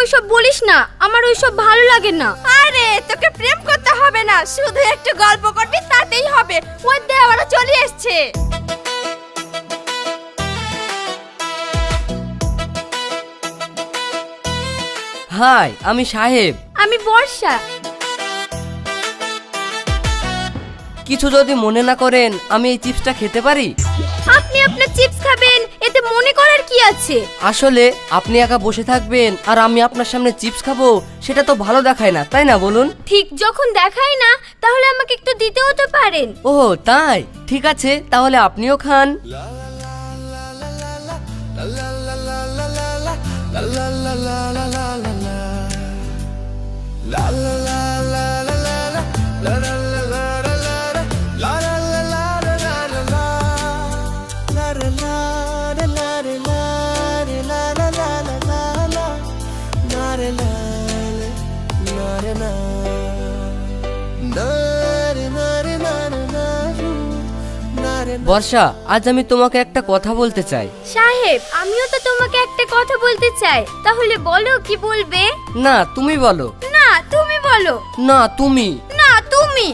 ওইসব বলিস না, আমার ওইসব ভালো লাগে না। আরে তোকে প্রেম করতে হবে না, শুধু একটু গল্প করবি তাতেই হবে। ওই দেওয়ারা চলে এসছে। হাই, আমি সাহেব। আমি বর্ষা। কিছু যদি মনে না করেন, আমি এই চিপসটা খেতে পারি? আপনি আপনার চিপস খাবেন, এতে মনে করার কি আছে? আসলে আপনি একা বসে থাকবেন আর আমি আপনার সামনে চিপস খাবো, সেটা তো ভালো দেখায় না, তাই না বলুন? ঠিক যখন দেখায় না, তাহলে আমাকে একটু দিতেও তো পারেন। ও তাই, ঠিক আছে, তাহলে আপনিও খান। বর্ষা, আজ আমি তোমাকে একটা কথা বলতে চাই। সাহেব, আমিও তো তোমাকে একটা কথা বলতে চাই। তাহলে বলো, কি বলবে? না তুমি বলো। না তুমি বলো। না তুমি। না তুমি।